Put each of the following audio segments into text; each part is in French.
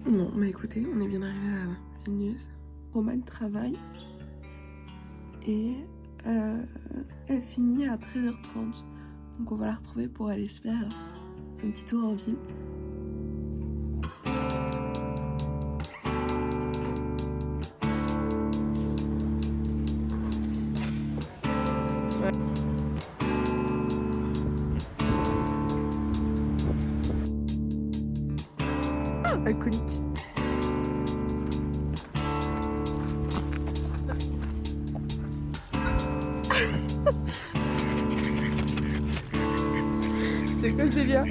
Bon, bah écoutez, on est bien arrivé à Vilnius. Romane travaille et elle finit à 13h30. Donc on va la retrouver pour aller se faire un petit tour en ville. Alcoolique. C'est quoi, c'est bien.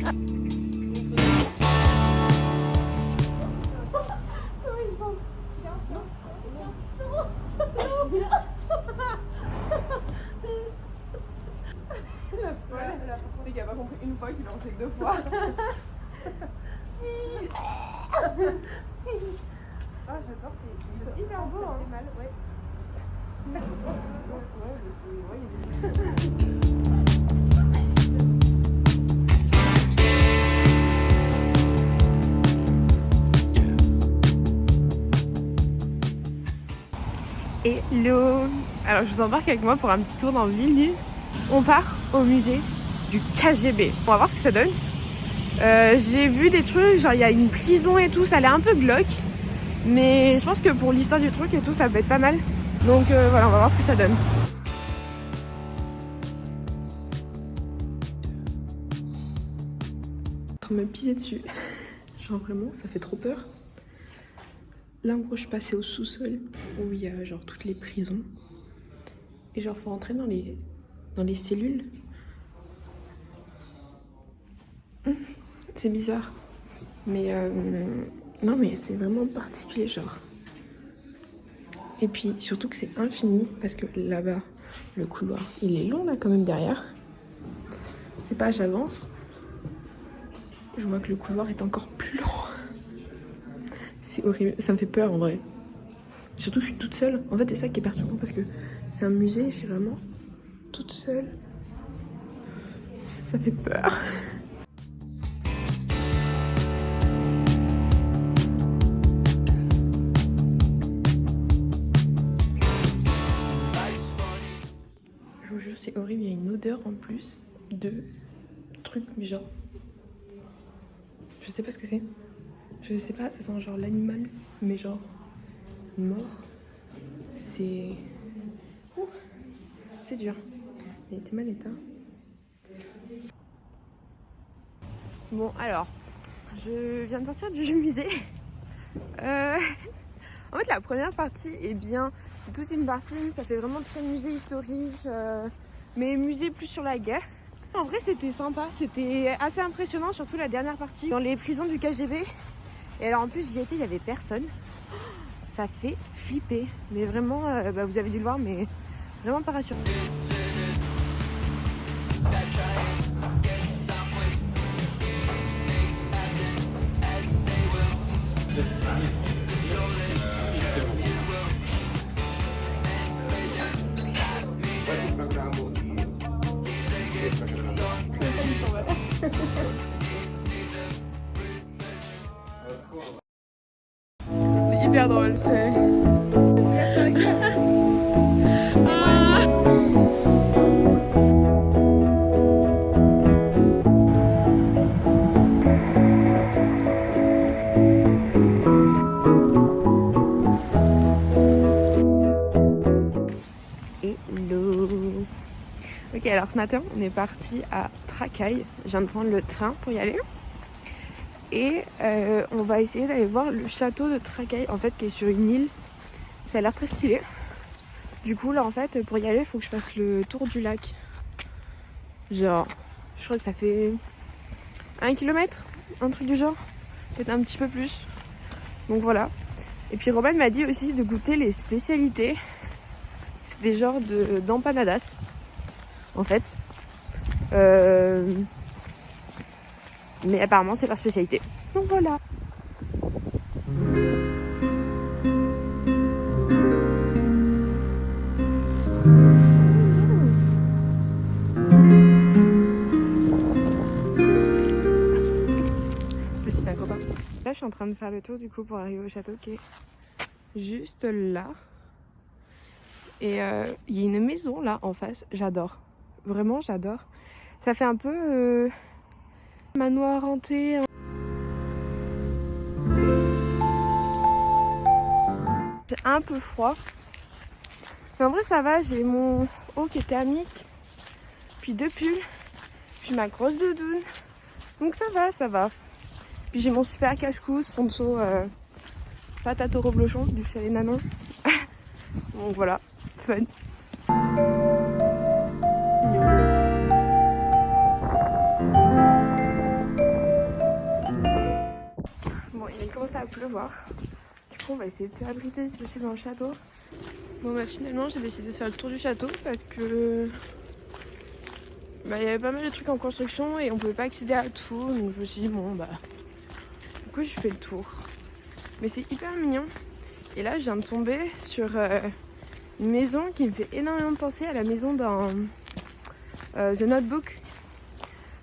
Le qui a pas compris une fois qu'il en fait deux fois. Ah, j'adore, ils sont hyper beaux, hein. Mal, ouais. Hello. Alors je vous embarque avec moi pour un petit tour dans Vilnius. On part au musée du KGB. On va voir ce que ça donne. J'ai vu des trucs, genre il y a une prison et tout, ça a l'air un peu glauque. Mais je pense que pour l'histoire du truc et tout, ça peut être pas mal. Donc voilà, on va voir ce que ça donne. En train de me piser dessus. Genre vraiment, ça fait trop peur. Là en gros, je suis passée au sous-sol où il y a genre toutes les prisons. Et genre faut rentrer dans les cellules. C'est bizarre. Mais non mais c'est vraiment particulier genre. Et puis surtout que c'est infini parce que là-bas, le couloir, il est long là quand même derrière. C'est pas j'avance. Je vois que le couloir est encore plus long. C'est horrible, ça me fait peur en vrai. Surtout je suis toute seule. En fait c'est ça qui est perturbant parce que c'est un musée et je suis vraiment toute seule. Ça fait peur. Je vous jure c'est horrible, il y a une odeur en plus de trucs mais genre... Je sais pas ce que c'est. Je sais pas, ça sent genre l'animal, mais genre mort. C'est... Ouh, c'est dur. Il était mal éteint. Bon alors, je viens de sortir du musée. En fait la première partie est bien. C'est toute une partie, ça fait vraiment très musée historique. Mais musée plus sur la guerre. En vrai c'était sympa, c'était assez impressionnant, surtout la dernière partie. Dans les prisons du KGB. Et alors en plus j'y étais, il y avait personne. Ça fait flipper. Mais vraiment, vous avez dû le voir, mais vraiment pas rassurant. C'est hyper drôle. Hello. Ok, alors ce matin, on est parti à Trakai. Je viens de prendre le train pour y aller. Et on va essayer d'aller voir le château de Trakai, en fait, qui est sur une île. Ça a l'air très stylé. Du coup, là, en fait, pour y aller, il faut que je fasse le tour du lac. Genre, je crois que ça fait 1 kilomètre, un truc du genre. Peut-être un petit peu plus. Donc voilà. Et puis Robin m'a dit aussi de goûter les spécialités. C'est des genres d'empanadas, en fait. Mais apparemment, c'est leur spécialité. Donc voilà. Je me suis fait un copain. Là je suis en train de faire le tour du coup pour arriver au château qui est juste là. Et il y a une maison là en face, j'adore. Vraiment j'adore. Ça fait un peu manoir hanté. J'ai un peu froid. Mais en vrai ça va, j'ai mon haut qui est thermique. Puis 2 pulls. Puis ma grosse doudoune. Donc ça va, ça va. Puis j'ai mon super cache-cou, sponsor patate au reblochon, du que c'est les nanons. Donc voilà, fun. Bon, il commence à pleuvoir. Du coup, on va essayer de s'abriter si possible dans le château. Bon, bah finalement, j'ai décidé de faire le tour du château parce que il y avait pas mal de trucs en construction et on pouvait pas accéder à tout. Donc je me suis dit, bon, bah, du coup, je fais le tour. Mais c'est hyper mignon. Et là, je viens de tomber sur une maison qui me fait énormément penser à la maison dans The Notebook,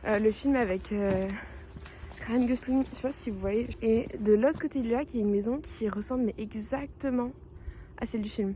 le film avec Ryan Gosling, je sais pas si vous voyez. Et de l'autre côté du lac, il y a une maison qui ressemble mais exactement à celle du film.